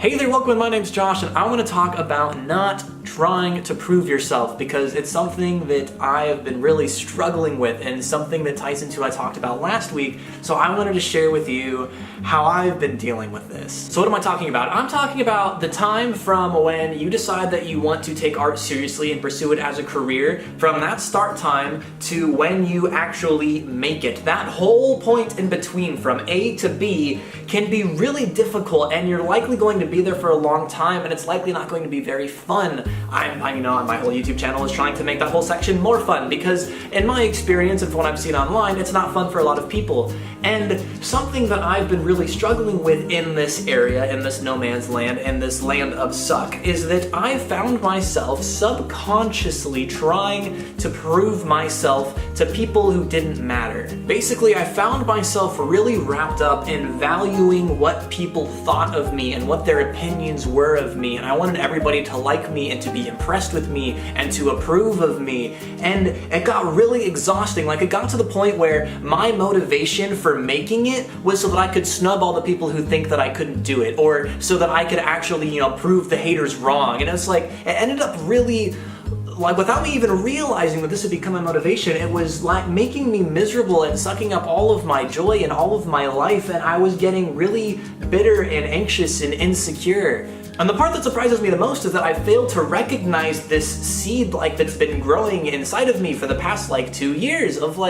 Hey there, welcome, my name's Josh, and I want to talk about not trying to prove yourself because it's something that I have been really struggling with and something that ties into what I talked about last week, so I wanted to share with you how I've been dealing with this. So what am I talking about? I'm talking about the time from when you decide that you want to take art seriously and pursue it as a career, from that start time to when you actually make it. That whole point in between from A to B can be really difficult, and you're likely going to be there for a long time, and it's likely not going to be very fun. My whole YouTube channel is trying to make that whole section more fun because in my experience and from what I've seen online, it's not fun for a lot of people. And something that I've been really struggling with in this area, in this no man's land, in this land of suck, is that I found myself subconsciously trying to prove myself to people who didn't matter. Basically, I found myself really wrapped up in valuing what people thought of me and what their opinions were of me, and I wanted everybody to like me and to be impressed with me and to approve of me. And it got really exhausting. Like, it got to the point where my motivation for making it was so that I could snub all the people who think that I couldn't do it, or so that I could actually, prove the haters wrong. And it's like, it ended up really, like, without me even realizing that this would become my motivation, it was like making me miserable and sucking up all of my joy and all of my life, and I was getting really bitter and anxious and insecure. And the part that surprises me the most is that I failed to recognize this seed that's been growing inside of me for the past 2 years of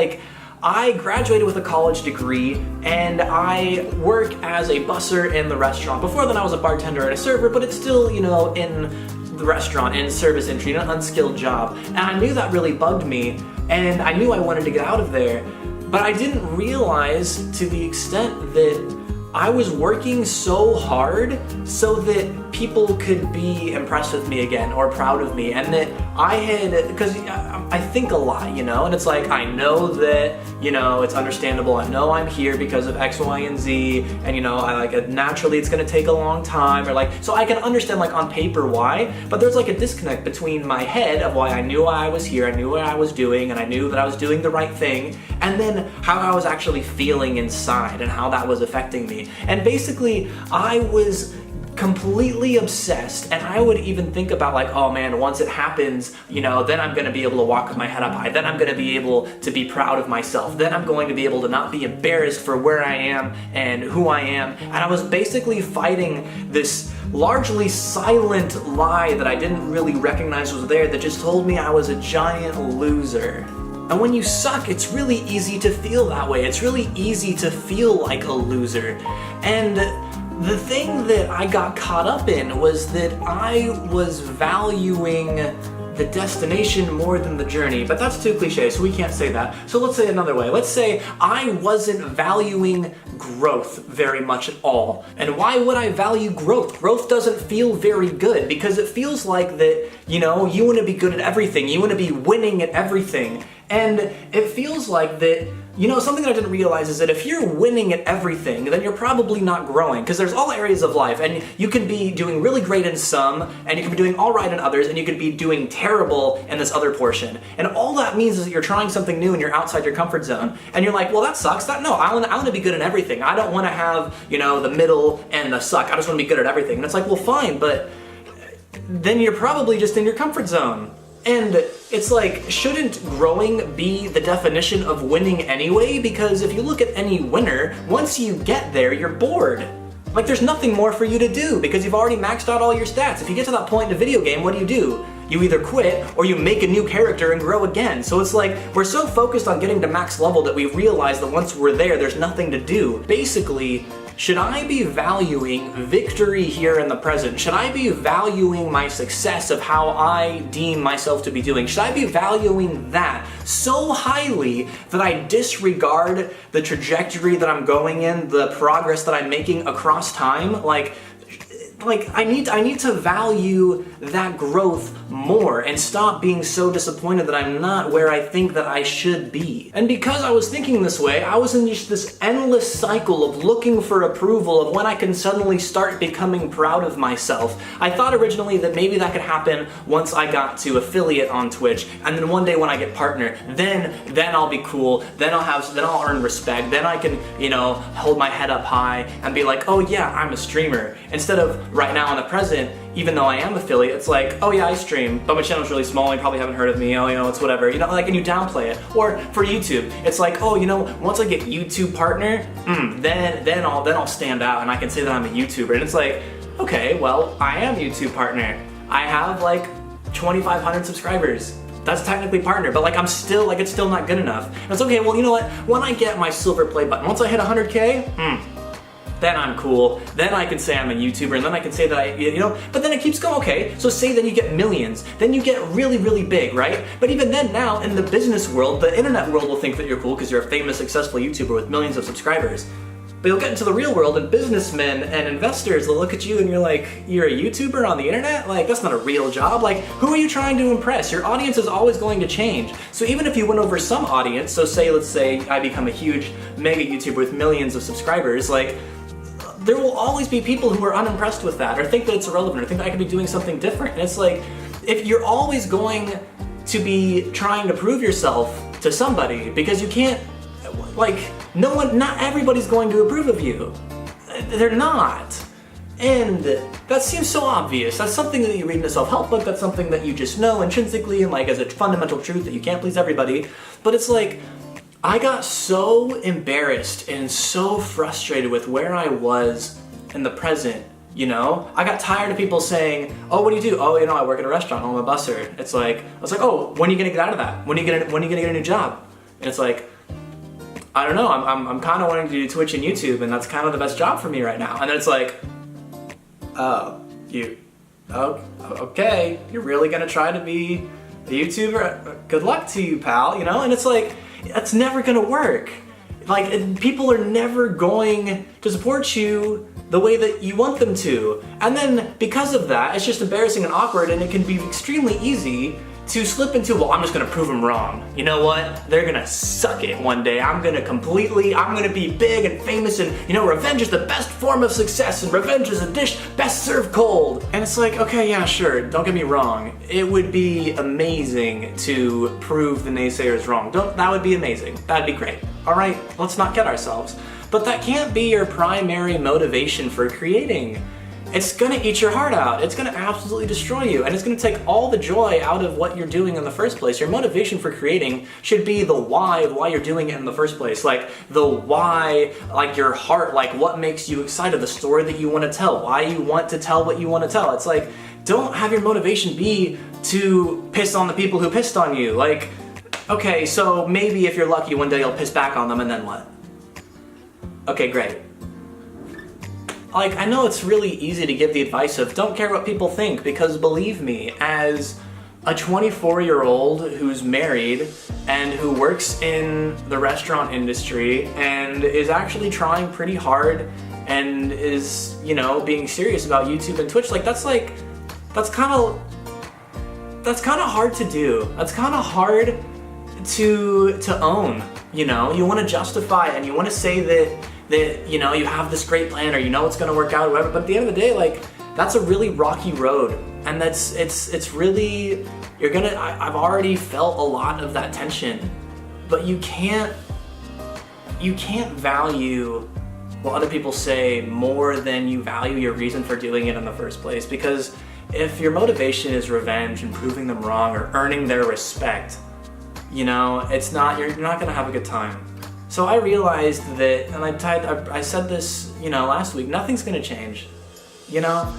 I graduated with a college degree and I work as a busser in the restaurant. Before then I was a bartender and a server, but it's still, in the restaurant, in service industry, an unskilled job. And I knew that really bugged me, and I knew I wanted to get out of there. But I didn't realize to the extent that I was working so hard so that people could be impressed with me again or proud of me, and that I had, because I think a lot, and it's like, I know that, it's understandable, I know I'm here because of X, Y, and Z, and naturally it's gonna take a long time, or so I can understand on paper why, but there's a disconnect between my head of why I knew why I was here, I knew what I was doing, and I knew that I was doing the right thing, and then how I was actually feeling inside and how that was affecting me. And basically, I was completely obsessed, and I would even think about oh man, once it happens, then I'm gonna be able to walk with my head up high, then I'm gonna be able to be proud of myself, then I'm going to be able to not be embarrassed for where I am and who I am. And I was basically fighting this largely silent lie that I didn't really recognize was there, that just told me I was a giant loser. And when you suck, it's really easy to feel that way. It's really easy to feel like a loser. And the thing that I got caught up in was that I was valuing the destination more than the journey, but that's too cliche, so we can't say that. So let's say it another way. Let's say I wasn't valuing growth very much at all. And why would I value growth? Growth doesn't feel very good because it feels like that, you want to be good at everything. You want to be winning at everything. And it feels like that, something that I didn't realize is that if you're winning at everything, then you're probably not growing, because there's all areas of life, and you can be doing really great in some, and you can be doing all right in others, and you could be doing terrible in this other portion. And all that means is that you're trying something new and you're outside your comfort zone. And you're like, well, that sucks. No, I want to be good in everything. I don't want to have, the middle and the suck. I just want to be good at everything. And it's like, well, fine, but then you're probably just in your comfort zone. And it's shouldn't growing be the definition of winning anyway? Because if you look at any winner, once you get there, you're bored. There's nothing more for you to do because you've already maxed out all your stats. If you get to that point in a video game, what do? You either quit or you make a new character and grow again. So it's we're so focused on getting to max level that we realize that once we're there, there's nothing to do. Basically, should I be valuing victory here in the present? Should I be valuing my success of how I deem myself to be doing? Should I be valuing that so highly that I disregard the trajectory that I'm going in, the progress that I'm making across time? I need to value that growth more and stop being so disappointed that I'm not where I think that I should be. And because I was thinking this way, I was in just this endless cycle of looking for approval of when I can suddenly start becoming proud of myself. I thought originally that maybe that could happen once I got to affiliate on Twitch, and then one day when I get partner, then I'll be cool, then I'll earn respect, then I can, hold my head up high and be like, oh yeah, I'm a streamer, instead of right now in the present, even though I am affiliate, it's like, oh yeah, I stream, but my channel's really small, you probably haven't heard of me, oh, you know, it's whatever, you know, like, and you downplay it. Or for YouTube, it's like, oh, you know, once I get YouTube partner, then I'll stand out and I can say that I'm a YouTuber. And it's like, okay, well, I am YouTube partner. I have like 2,500 subscribers. That's technically partner, but like I'm still, like it's still not good enough. And it's okay, well, you know what? When I get my silver play button, once I hit 100K, then I'm cool. Then I can say I'm a YouTuber, and then I can say that I, you know, but then it keeps going, okay, so say then you get millions, then you get really, really big, right? But even then now, in the business world, the internet world will think that you're cool because you're a famous, successful YouTuber with millions of subscribers. But you'll get into the real world and businessmen and investors will look at you and you're like, you're a YouTuber on the internet? Like, that's not a real job. Like, who are you trying to impress? Your audience is always going to change. So even if you win over some audience, so let's say I become a huge mega YouTuber with millions of subscribers, like, there will always be people who are unimpressed with that or think that it's irrelevant or think that I could be doing something different. And it's like, if you're always going to be trying to prove yourself to somebody because you can't, like, not everybody's going to approve of you. They're not. And that seems so obvious. That's something that you read in a self-help book, that's something that you just know intrinsically and like as a fundamental truth that you can't please everybody. But it's like, I got so embarrassed and so frustrated with where I was in the present, you know? I got tired of people saying, oh, what do you do? Oh, you know, I work at a restaurant, I'm a busser. It's like, I was like, oh, when are you gonna get out of that? When are you gonna get a new job? And it's like, I don't know, I'm kind of wanting to do Twitch and YouTube, and that's kind of the best job for me right now. And then it's like, oh, okay, you're really gonna try to be a YouTuber? Good luck to you, pal, you know? And it's like, that's never gonna work. Like, people are never going to support you the way that you want them to. And then, because of that, it's just embarrassing and awkward, and it can be extremely easy to slip into, well, I'm just gonna prove them wrong. You know what? They're gonna suck it one day. I'm gonna be big and famous, and you know, revenge is the best form of success, and revenge is a dish best served cold. And it's like, okay, yeah, sure, don't get me wrong. It would be amazing to prove the naysayers wrong. That would be amazing. That'd be great. All right, let's not kid ourselves. But that can't be your primary motivation for creating. It's gonna eat your heart out. It's gonna absolutely destroy you, and it's gonna take all the joy out of what you're doing in the first place. Your motivation for creating should be the why of why you're doing it in the first place. Like the why, like your heart, like what makes you excited, the story that you wanna tell, why you want to tell what you wanna tell. It's like, don't have your motivation be to piss on the people who pissed on you. Like, okay, so maybe if you're lucky, one day you'll piss back on them, and then what? Okay, great. Like, I know it's really easy to give the advice of don't care what people think, because believe me, as a 24-year-old who's married and who works in the restaurant industry and is actually trying pretty hard and is, you know, being serious about YouTube and Twitch, that's kind of hard to do. That's kind of hard to own, you know? You want to justify it and you want to say that you know, you have this great plan or you know it's gonna work out or whatever, but at the end of the day, like, that's a really rocky road, and it's really, I've already felt a lot of that tension, but you can't value what other people say more than you value your reason for doing it in the first place, because if your motivation is revenge and proving them wrong or earning their respect, you know, you're not gonna have a good time. So I realized that, and I said this, you know, last week, nothing's gonna change. You know,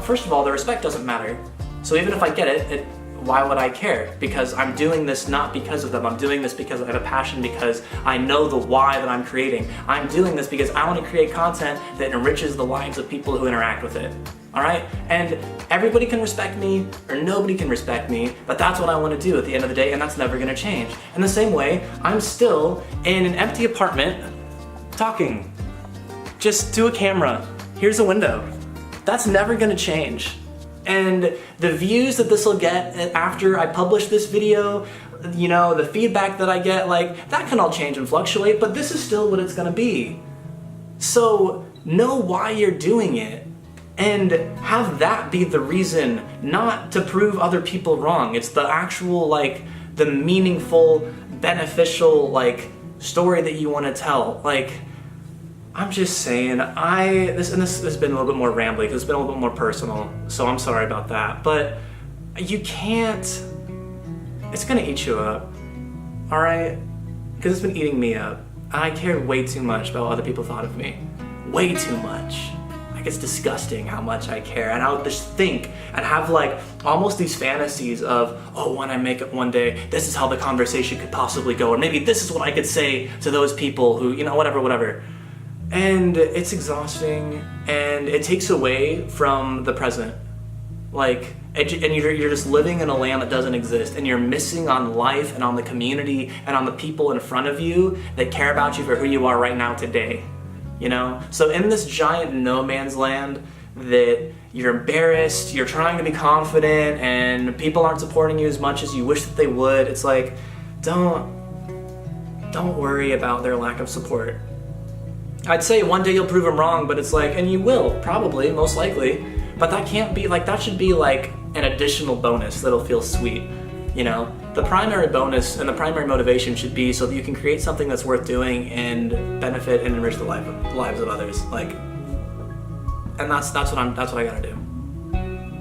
first of all, the respect doesn't matter. So even if I get it, why would I care? Because I'm doing this not because of them. I'm doing this because I have a passion, because I know the why that I'm creating. I'm doing this because I want to create content that enriches the lives of people who interact with it. All right? And everybody can respect me or nobody can respect me, but that's what I want to do at the end of the day, and that's never going to change. In the same way, I'm still in an empty apartment talking just to a camera. Here's a window. That's never going to change. And the views that this will get after I publish this video, you know, the feedback that I get, like, that can all change and fluctuate, but this is still what it's gonna be. So know why you're doing it and have that be the reason, not to prove other people wrong. It's the actual, like, the meaningful, beneficial, like, story that you want to tell. Like, I'm just saying, this has been a little bit more rambly because it's been a little bit more personal, so I'm sorry about that. But you can't, it's gonna eat you up, all right? Because it's been eating me up. I cared way too much about what other people thought of me. Way too much. Like, it's disgusting how much I care. And I would just think and have like almost these fantasies of, oh, when I make it one day, this is how the conversation could possibly go. Or maybe this is what I could say to those people who, whatever. And it's exhausting, and it takes away from the present. Like, and you're just living in a land that doesn't exist, and you're missing on life and on the community and on the people in front of you that care about you for who you are right now today, So in this giant no man's land that you're embarrassed, you're trying to be confident, and people aren't supporting you as much as you wish that they would, it's like, don't worry about their lack of support. I'd say one day you'll prove them wrong, but it's like, and you will, probably, most likely, but that can't be, like, that should be like an additional bonus that'll feel sweet, The primary bonus and the primary motivation should be so that you can create something that's worth doing and benefit and enrich the lives of others, like, and that's what I gotta do.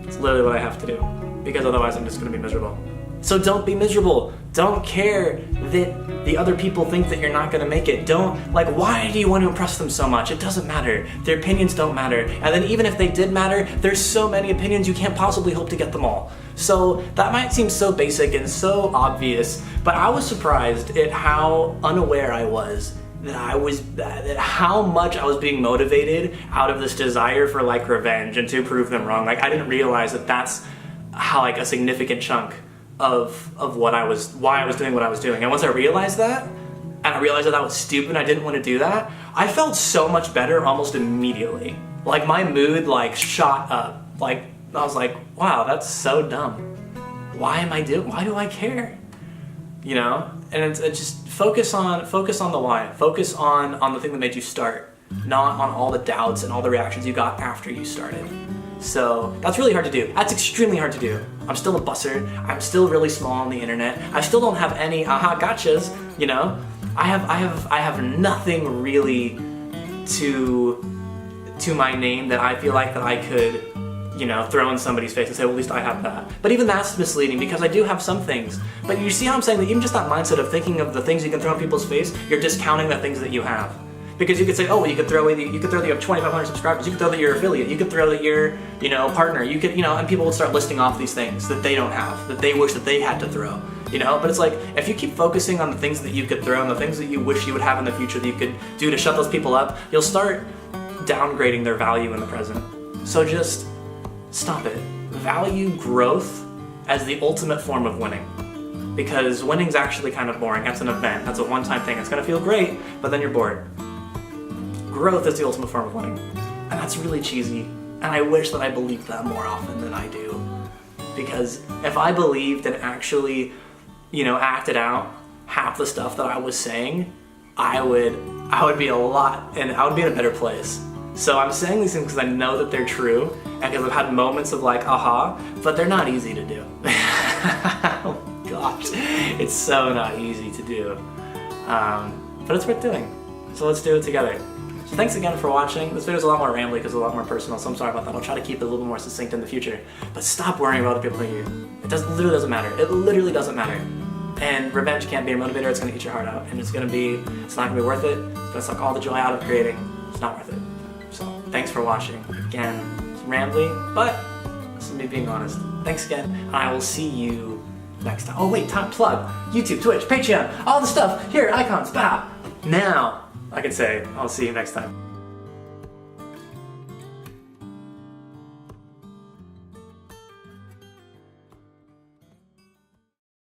It's literally what I have to do, because otherwise I'm just gonna be miserable. So don't be miserable. Don't care that the other people think that you're not gonna make it. Why do you want to impress them so much? It doesn't matter. Their opinions don't matter. And then even if they did matter, there's so many opinions you can't possibly hope to get them all. So that might seem so basic and so obvious, but I was surprised at how unaware I was that how much I was being motivated out of this desire for like revenge and to prove them wrong. Like, I didn't realize that that's how like a significant chunk of why I was doing what I was doing. And once I realized that, and I realized that was stupid and I didn't want to do that, I felt so much better almost immediately. Like, my mood like shot up. Like, I was like, wow, that's so dumb. Why do I care? And it's just focus on the why. Focus on the thing that made you start, not on all the doubts and all the reactions you got after you started. So that's really hard to do. That's extremely hard to do. I'm still a busser. I'm still really small on the internet. I still don't have any aha gotchas, I have nothing really to my name that I feel like that I could, throw in somebody's face and say, well, at least I have that. But even that's misleading, because I do have some things. But you see how I'm saying that even just that mindset of thinking of the things you can throw in people's face, you're discounting the things that you have. Because you could say, oh, well, you could throw that you have 2,500 subscribers, you could throw that you're affiliate, you could throw that you're, partner, you could, and people would start listing off these things that they don't have, that they wish that they had to throw, But it's like, if you keep focusing on the things that you could throw and the things that you wish you would have in the future that you could do to shut those people up, you'll start downgrading their value in the present. So just stop it. Value growth as the ultimate form of winning. Because winning's actually kind of boring. That's an event. That's a one-time thing. It's gonna feel great, but then you're bored. Growth is the ultimate form of winning. And that's really cheesy. And I wish that I believed that more often than I do. Because if I believed and actually, acted out half the stuff that I was saying, I would be in a better place. So I'm saying these things because I know that they're true, and because I've had moments of like, aha, but they're not easy to do. Oh gosh, it's so not easy to do. But it's worth doing. So let's do it together. So thanks again for watching. This video is a lot more rambly because it's a lot more personal, so I'm sorry about that. I'll try to keep it a little more succinct in the future. But stop worrying about other people than you. It literally doesn't matter. It literally doesn't matter. And revenge can't be a motivator. It's gonna eat your heart out, and it's not gonna be worth it. It's gonna suck all the joy out of creating. It's not worth it. So thanks for watching. Again, it's rambly, but this is me being honest. Thanks again, and I will see you next time. Oh wait, top plug. YouTube, Twitch, Patreon, all the stuff. Here, icons, bow. Now, I can say, I'll see you next time.